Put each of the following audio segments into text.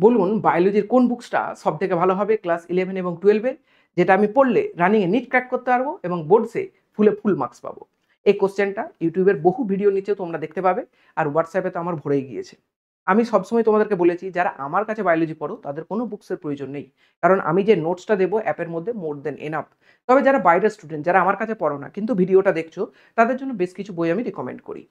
বলুন বায়োলজির কোন বুকসটা সবথেকে ভালো হবে ক্লাস 11 এবং 12 এ, যেটা আমি পড়লে রানিং এ নিট ক্র্যাক করতে পারবো এবং বোর্ডসে ফুল মার্কস পাবো? এই কোশ্চেনটা ইউটিউবের বহু ভিডিও নিচেও তোমরা দেখতে পাবে, আর হোয়াটসঅ্যাপে তো আমার ভরেই গিয়েছে। আমি সবসময় তোমাদেরকে বলেছি যারা আমার কাছে বায়োলজি পড়ো তাদের কোনো বুকসের প্রয়োজন নেই। কারণ আমি যে নোটসটা দেবো অ্যাপের মধ্যে মোর দেন এনাফ। তবে যারা বাইরের স্টুডেন্ট, যারা আমার কাছে পড়ো না কিন্তু ভিডিওটা দেখছো, তাদের জন্য বেশ কিছু বই আমি রিকমেন্ড করি।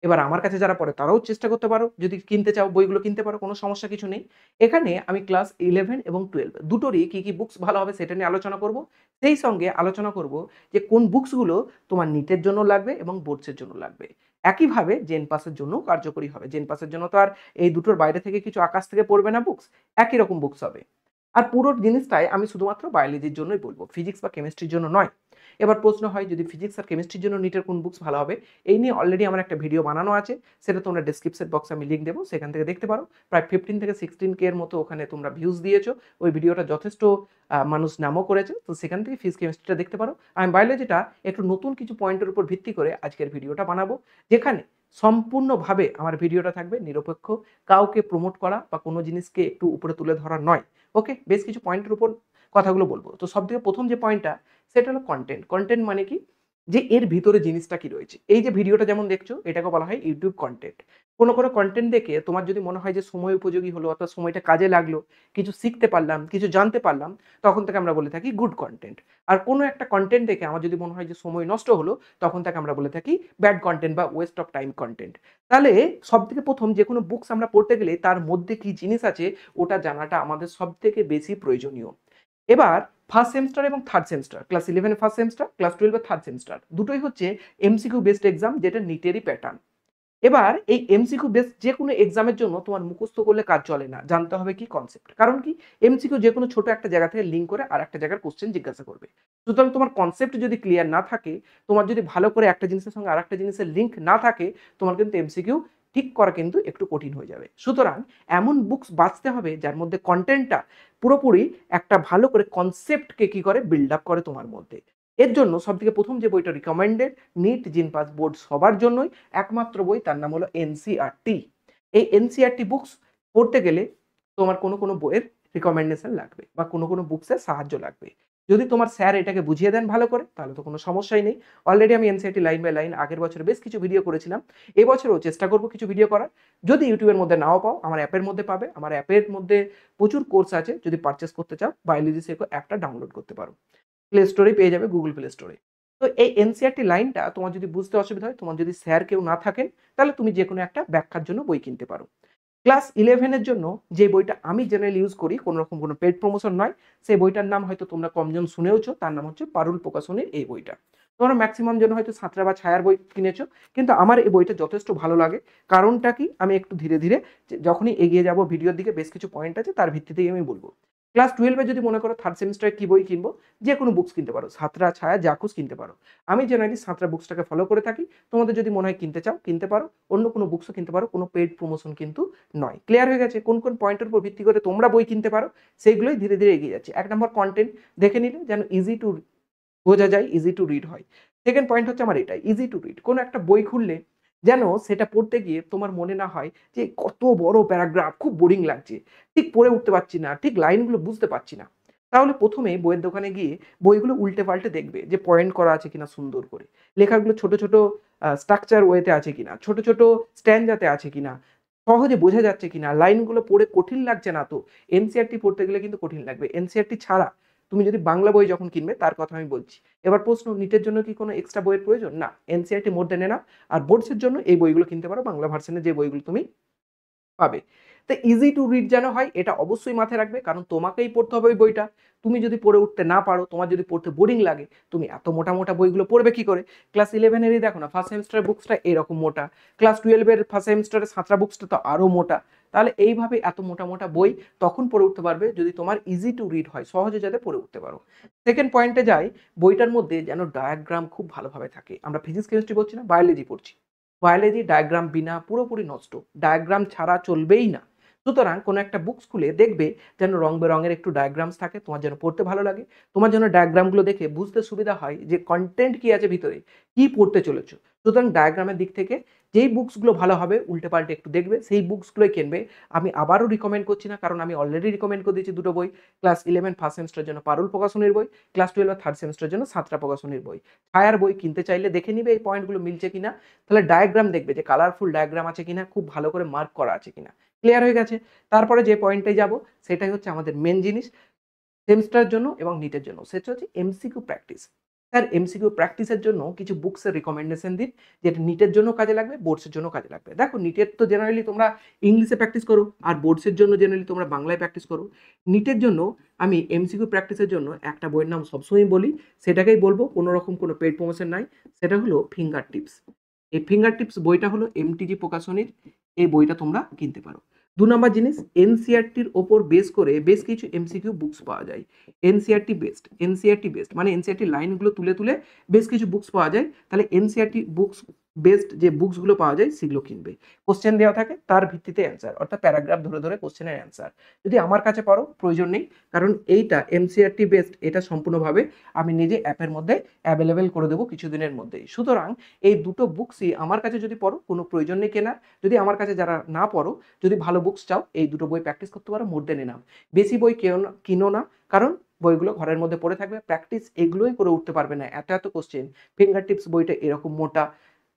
এবার আমার কাছে যারা পড়ে তারাও চেষ্টা করতে পারো, যদি কিনতে চাও বইগুলো কিনতে পারো, কোনো সমস্যা কিছু নেই। এখানে আমি ক্লাস 11 এবং 12 দুটোরই কি বুকস ভালো হবে সেটা নিয়ে আলোচনা করব। সেই সঙ্গে আলোচনা করব যে কোন বুকসগুলো তোমার নিটের জন্য লাগবে এবং বোর্ডসের জন্য লাগবে। একইভাবে জেন পাসের জন্যও কার্যকরী হবে। জেন পাসের জন্য তো আর এই দুটোর বাইরে থেকে কিছু আকাশ থেকে পড়বে না বুকস, একই রকম বুকস হবে। আর পুরো জিনিসটাই আমি শুধুমাত্র বায়োলজির জন্যই বলবো, ফিজিক্স বা কেমিস্ট্রির জন্য নয়। এবার প্রশ্ন হয় যদি ফিজিক্স আর কেমিস্ট্রির জন্য নিটের কোন বুকস ভালো হবে, এই নিয়ে অলরেডি আমার একটা ভিডিও বানানো আছে, সেটা তোমরা ডেসক্রিপশন বক্সে আমি লিঙ্ক দেবো, সেখান থেকে দেখতে পারো। প্রায় 15 থেকে 16K এর মতো ওখানে তোমরা ভিউজ দিয়েছো। ওই ভিডিওটা যথেষ্ট মানুষ নামও করেছে, তো সেখান থেকে ফিজিক্স কেমিস্ট্রিটা দেখতে পারো। আমি বায়োলজিটা একটু নতুন কিছু পয়েন্টের উপর ভিত্তি করে আজকের ভিডিওটা বানাবো, যেখানে সম্পূর্ণভাবে আমার ভিডিওটা থাকবে নিরপেক্ষ, কাউকে প্রমোট করা বা কোনো জিনিসকে একটু উপরে তুলে ধরা নয়। ওকে, বেশ কিছু পয়েন্টের উপর কথাগুলো বলবো। তো সব থেকে প্রথম যে পয়েন্টটা, সেটা হলো কন্টেন্ট। কন্টেন্ট মানে কি, যে এর ভিতরে জিনিসটা কি রয়েছে। এই যে ভিডিওটা যেমন দেখছো, এটাকে বলা হয় ইউটিউব কন্টেন্ট। কোনো কন্টেন্ট দেখে তোমার যদি মনে হয় যে সময় উপযোগী হলো, অর্থাৎ সময়টা কাজে লাগলো, কিছু শিখতে পারলাম, কিছু জানতে পারলাম, তখন থেকে আমরা বলে থাকি গুড কন্টেন্ট। আর কোনো একটা কন্টেন্ট দেখে আমার যদি মনে হয় যে সময় নষ্ট হলো, তখন তাকে আমরা বলে থাকি ব্যাড কন্টেন্ট বা ওয়েস্ট অফ টাইম কন্টেন্ট। তাহলে সব থেকে প্রথম যে কোনো বুকস আমরা পড়তে গেলে তার মধ্যে কি জিনিস আছে ওটা জানাটা আমাদের সব থেকে বেশি প্রয়োজনীয়। এবার ফার্স্ট সেমিস্টার এবং third semester, class 11 first semester, class 12 third semester, দুটোই হচ্ছে এমসিকিউ বেসড এক্সাম, যেটা নিটেরই প্যাটার্ন। এবার এই এমসিকিউ বেসড যে কোনো এক্সামের জন্য তোমার মুখস্থ করলে কাজ চলে না, জানতে হবে কি কনসেপ্ট। কারণ কি, এমসিকিউ যে কোনো ছোট একটা জায়গা থেকে লিঙ্ক করে আর একটা জায়গার কোশ্চেন জিজ্ঞাসা করবে। সুতরাং তোমার কনসেপ্ট যদি ক্লিয়ার না থাকে, তোমার যদি ভালো করে একটা জিনিসের সঙ্গে আর একটা জিনিসের লিঙ্ক না থাকে, তোমার কিন্তু এমসিকিউ ঠিক করা কিন্তু একটু কঠিন হয়ে যাবে। সুতরাং এমন বুকস বাঁচতে হবে যার মধ্যে কন্টেন্টটা পুরোপুরি একটা ভালো করে কনসেপ্টকে কি করে বিল্ড আপ করে তোমার মধ্যে। এর জন্য সবথেকে প্রথম যে বইটা রিকমেন্ডেড, নিট জিন পাস বোর্ড সবার জন্যই একমাত্র বই, তার নাম হলো এনসিইআরটি। এই এনসিইআরটি বুকস পড়তে গেলে তোমার কোনো বইয়ের রিকমেন্ডেশন লাগবে বা কোনো বুকসের সাহায্য লাগবে। যদি তোমার স্যার এটাকে বুঝিয়ে দেন ভালো করে, তাহলে তো কোনো সমস্যাই নেই। অলরেডি আমি এনসিইআরটি লাইন বাই লাইন আগের বছর বেশ কিছু ভিডিও করেছিলাম, এবছরও চেষ্টা করব কিছু ভিডিও করার। যদি ইউটিউবের মধ্যে নাও পাও, আমার অ্যাপের মধ্যে পাবে। আমার অ্যাপের মধ্যে প্রচুর কোর্স আছে, যদি পারচেস করতে চাও বায়োলজি শেখো অ্যাপটা ডাউনলোড করতে পারো, প্লে স্টোরে পেয়ে যাবে, গুগল প্লে স্টোরে। তো এই এনসিইআরটি লাইনটা তোমার যদি বুঝতে অসুবিধা হয়, তোমার যদি স্যার কেউ না থাকেন, তাহলে তুমি যে কোনো একটা ব্যাখ্যার জন্য বই কিনতে পারো। ক্লাস 11 এর জন্য যে বইটা আমি জেনারেলি ইউজ করি, কোনো রকম কোনো পেইড প্রমোশন নয়, সেই বইটার নাম হয়তো তোমরা কমজন শুনেওছো, তার নাম হচ্ছে পারুল প্রকাশনীর এই বইটা। তোমরা ম্যাক্সিমাম জন হয়তো সাঁতরা বা ছায়ার বই কিনেছো, কিন্তু আমার এই বইটা যথেষ্ট ভালো লাগে। কারণটা কি, আমি একটু ধীরে ধীরে যখনই এগিয়ে যাব ভিডিওর দিকে, বেশ কিছু পয়েন্ট আছে তার ভিত্তিতেই আমি বলবো। ক্লাস 12 যদি মনে করো থার্ড সেমিস্টারে কি বই কিনবো, যে কোনো বুকস কিনতে পারো, সাঁতরা ছায়া জাকুস কিনতে পারো। আমি জেনারেলি সাঁতরা বুকসটাকে ফলো করে থাকি। তোমাদের যদি মনে হয় কিনতে চাও কিনতে পারো, অন্য কোনো বুকসও কিনতে পারো, কোনো পেইড প্রমোশন কিন্তু নয়। ক্লিয়ার হয়ে গেছে কোন পয়েন্টের উপর ভিত্তি করে তোমরা বই কিনতে পারো, সেইগুলোই ধীরে ধীরে এগিয়ে যাচ্ছে। এক নম্বর কন্টেন্ট দেখে নিলে যেন ইজি টু বোঝা যায়, ইজি টু রিড হয়। সেকেন্ড পয়েন্ট হচ্ছে আমার এটাই, ইজি টু রিড। কোনো একটা বই খুললে যেন সেটা পড়তে গিয়ে তোমার মনে না হয় যে কত বড় প্যারাগ্রাফ, খুব বোরিং লাগছে, ঠিক পড়ে উঠতে পারছি না, ঠিক লাইনগুলো বুঝতে পারছি না। তাহলে প্রথমে বইয়ের দোকানে গিয়ে বইগুলো উল্টে পাল্টে দেখবে যে পয়েন্ট করা আছে কিনা সুন্দর করে, লেখাগুলো ছোট ছোট স্ট্রাকচার ওয়েতে আছে কিনা, ছোট ছোট স্ট্যান্ডাতে আছে কিনা, সহজে বোঝা যাচ্ছে কিনা, লাইনগুলো পড়ে কঠিন লাগছে না তো। এনসিইআরটি পড়তে গেলে কিন্তু কঠিন লাগবে। এনসিইআরটি ছাড়া তুমি যদি বাংলা বই যখন কিনবে, তার কথা আমি বলছি। এবার প্রশ্ন, নিটের জন্য কি কোনো এক্সট্রা বইয়ের প্রয়োজন? না, এনসিইআরটি মোর দেন এনাফ। আর বোর্ডসের জন্য এই বইগুলো কিনতে পারো, বাংলা ভার্সনের যে বইগুলো তুমি পাবে। তো ইজি টু রিড যেন হয়, এটা অবশ্যই মাথায় রাখবে, কারণ তোমাকেই পড়তে হবে ওই বইটা। তুমি যদি পড়ে উঠতে না পারো, তোমার যদি পড়তে বোরিং লাগে, তুমি এত মোটা মোটা বইগুলো পড়বে কি করে? ক্লাস 11-এরই দেখো না, ফার্স্ট সেমিস্টারের বুকসটা এরকম মোটা, ক্লাস 12-এর ফার্স্ট সেমিস্টারের সাঁতরা বুকসটা তো আরও মোটা। তাহলে এইভাবে এত মোটা মোটা বই তখন পড়ে উঠতে পারবে যদি তোমার ইজি টু রিড হয়, সহজে যাতে পড়ে উঠতে পারো। সেকেন্ড পয়েন্টে যাই, বইটার মধ্যে যেন ডায়াগ্রাম খুব ভালোভাবে থাকে। আমরা ফিজিক্স কেমিস্ট্রি পড়ছি না, বায়োলজি পড়ছি। বায়োলজি ডায়াগ্রাম বিনা পুরোপুরি নষ্ট, ডায়াগ্রাম ছাড়া চলবেই না। সুতরাং কোনো একটা বুকস খুলে দেখবে যেন রং বেরঙের একটু ডায়াগ্রামস থাকে, তোমার যেন পড়তে ভালো লাগে, তোমার যেন ডায়াগ্রামগুলো দেখে বুঝতে সুবিধা হয় যে কন্টেন্ট কি আছে ভিতরে, কি পড়তে চলেছো। সুতরাং ডায়াগ্রামের দিক থেকে যেই বুকসগুলো ভালো হবে উল্টে পাল্টে একটু দেখবে, সেই বুকসগুলোই কিনবে। আমি আবারও রিকমেন্ড করছি না, কারণ আমি অলরেডি রিকমেন্ড করে দিয়েছি দুটো বই। ক্লাস 11 ফার্স্ট সেমিস্টারের জন্য পারুল প্রকাশনীর বই, ক্লাস 12 থার্ড সেমিস্টারের জন্য সাঁতরা প্রকাশনীর বই। ছায়ার বই কিনতে চাইলে দেখে নিবে এই পয়েন্টগুলো মিলছে কিনা, তাহলে ডায়াগ্রাম দেখবে যে কালারফুল ডায়াগ্রাম আছে কিনা, খুব ভালো করে মার্ক করা আছে কিনা। ক্লিয়ার হয়ে গেছে? তারপরে যে পয়েন্টে যাব সেটাই হচ্ছে আমাদের মেন জিনিস সেমিস্টারের জন্য এবং নিটের জন্য, সেটা হচ্ছে এমসিকিউ প্র্যাকটিস। স্যার এমসিকিউ প্র্যাকটিসের জন্য কিছু বুকসের রিকমেন্ডেশন দিন, যেটা নিটের জন্য কাজে লাগবে, বোর্ডসের জন্য কাজে লাগবে। দেখো নিটের তো জেনারেলি তোমরা ইংলিশে প্র্যাকটিস করো, আর বোর্ডসের জন্য জেনারেলি তোমরা বাংলায় প্র্যাকটিস করো। নিটের জন্য আমি এমসিকিউ প্র্যাকটিসের জন্য একটা বইয়ের নাম সবসময় বলি, সেটাকেই বলবো, কোনো রকম কোনো পেইড প্রমোশন নাই। সেটা হলো ফিঙ্গার টিপস। এই ফিঙ্গার টিপস বইটা হলো এমটিজি প্রকাশনীর, এই বইটা তোমরা কিনতে পারো। 2 নম্বর জিনিস, এনসিইআরটির ওপর বেস করে বেশ কিছু এমসিকিউ বুকস পাওয়া যায়। এনসিইআরটি বেসড মানে এনসিইআরটির লাইনগুলো তুলে তুলে বেশ কিছু বুকস পাওয়া যায়। তাহলে এনসিইআরটি বুকস বেসড যে বুকসগুলো পাওয়া যায় সেগুলো কিনবে। কোশ্চেন দেওয়া থাকে, তার ভিত্তিতে অ্যান্সার, অর্থাৎ প্যারাগ্রাফ ধরে ধরে কোশ্চেনের অ্যান্সার। যদি আমার কাছে পড়ো প্রয়োজন নেই, কারণ এইটা এনসিইআরটি বেসড, এটা সম্পূর্ণভাবে আমি নিজে অ্যাপের মধ্যে অ্যাভেলেবেল করে দেবো কিছুদিনের মধ্যেই। সুতরাং এই দুটো বুকসই আমার কাছে যদি পড়ো কোনো প্রয়োজন নেই কেনার। যদি আমার কাছে যারা না পড়ো, যদি ভালো বুকস চাও, এই দুটো বই প্র্যাকটিস করতে পারো, মোর দেন এনাফ। বেশি বই কিনো না, কারণ বইগুলো ঘরের মধ্যে পড়ে থাকবে, প্র্যাকটিস এগুলোই করে উঠতে পারবে না। এত এত কোশ্চেন, ফিঙ্গার টিপস বইটা এরকম মোটা,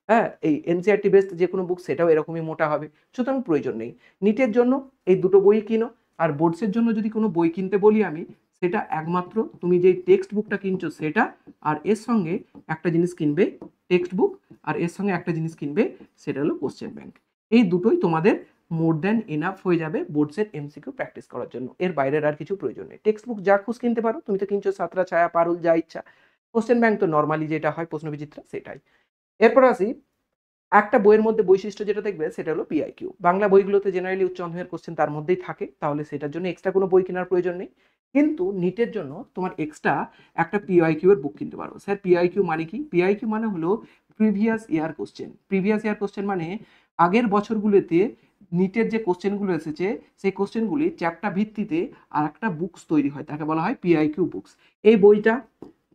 হ্যাঁ, এই এনসিইআরটি বেসড যে কোনো বুক সেটাও এরকমই মোটা হবে। সুতরাং প্রয়োজন নেই। নিটের জন্য এই দুটো বই কিনো। আর বোর্ডসের জন্য যদি কোনো বই কিনতে বলি আমি, সেটা একমাত্র তুমি যেই টেক্সট বুকটা কিনছো সেটা, আর এর সঙ্গে একটা জিনিস কিনবে টেক্সট বুক, আর এর সঙ্গে একটা জিনিস কিনবে, সেটা হলো কোশ্চেন ব্যাংক। এই দুটোই তোমাদের মোর দ্যান এনাফ হয়ে যাবে বোর্ডসের এমসিকিউ প্র্যাকটিস করার জন্য। এর বাইরের আর কিছু প্রয়োজন নেই। টেক্সট বুক যা খুশ কিনতে পারো, তুমি তো কিনছো সাঁতরা, ছায়া, পারুল, যা ইচ্ছা। কোশ্চেন ব্যাংক তো নর্মালি যেটা হয় প্রশ্নবিচিত্রা, সেটাই। এরপর আসি, একটা বইয়ের মধ্যে বৈশিষ্ট্য যেটা দেখবে সেটা হলো পিআইকিউ। বাংলা বইগুলোতে জেনারেলি উচ্চ মাধ্যমিকের কোশ্চেন তার মধ্যেই থাকে, তাহলে সেটার জন্য এক্সট্রা কোনো বই কেনার প্রয়োজন নেই। কিন্তু নিটের জন্য তোমার এক্সট্রা একটা পিআইকিউ এর বুক কিনতে পারো। স্যার পিআইকিউ মানে কি? পিআইকিউ মানে হলো previous year question. Previous year question মানে আগের বছরগুলোতে নিটের যে কোশ্চেনগুলো এসেছে, সেই কোশ্চেনগুলি চ্যাপ্টার ভিত্তিতে আর একটা বুকস তৈরি হয়, তাকে বলা হয় পিআইকিউ বুকস। এই বইটা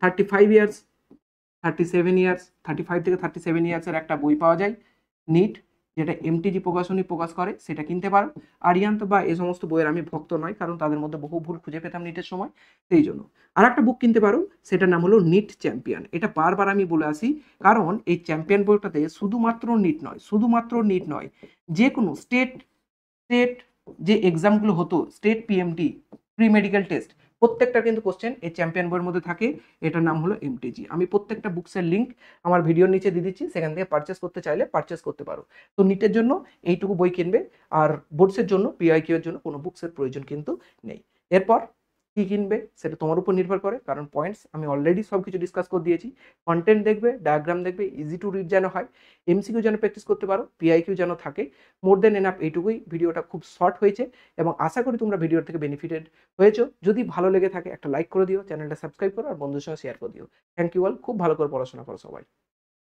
35 ইয়ার্স, 37 ইয়ার্স, 35 থেকে 37 ইয়ার্সের একটা বই পাওয়া যায় নিট, যেটা এমটিজি প্রকাশনী প্রকাশ করে, সেটা কিনতে পারো। আরিয়ান্ত বা এই সমস্ত বইয়ের আমি ভক্ত নয়, কারণ তাদের মধ্যে বহু ভুল খুঁজে পেতাম নিটের সময়, সেই জন্য। আর একটা বুক কিনতে পারো, সেটার নাম হলো নিট চ্যাম্পিয়ন। এটা বারবার আমি বলে আসি, কারণ এই চ্যাম্পিয়ন বইটাতে শুধুমাত্র নিট নয়, যে কোনো স্টেট স্টেট যে এক্সামগুলো হতো, state PMT, pre medical test, প্রত্যেকটা কিন্তু কোশ্চেন এই চ্যাম্পিয়ন বইয়ের মধ্যে থাকে। এটার নাম হলো এমটিজি। আমি প্রত্যেকটা বুকসের লিঙ্ক আমার ভিডিওর নিচে দিয়ে দিচ্ছি, সেখান থেকে পারচেস করতে চাইলে পারচেস করতে পারো। তো নিটের জন্য এইটুকু বই কিনবে, আর বোর্ডসের জন্য পিআইকিউ এর জন্য কোনো বুকসের প্রয়োজন কিন্তু নেই। এরপর কি কিনবে সেটা তোমার উপর নির্ভর করে, কারণ পয়েন্টস আমি অলরেডি সব কিছু ডিসকাস করে দিয়েছি। কন্টেন্ট দেখবে, ডায়াগ্রাম দেখবে, ইজি টু রিড যেন হয়, এমসিকিউ যেন প্র্যাকটিস করতে পারো, পিআইকিউ যেন থাকে, মোর দেন এনাফ। এইটুকুই। ভিডিওটা খুব শর্ট হয়েছে এবং আশা করি তোমরা ভিডিও থেকে বেনিফিটেড হয়েছো। যদি ভালো লেগে থাকে একটা লাইক করে দিও, চ্যানেলটা সাবস্ক্রাইব করো, আর বন্ধুদের সঙ্গে শেয়ার করে দিও। Thank you all. খুব ভালো করে পড়াশোনা করো সবাই।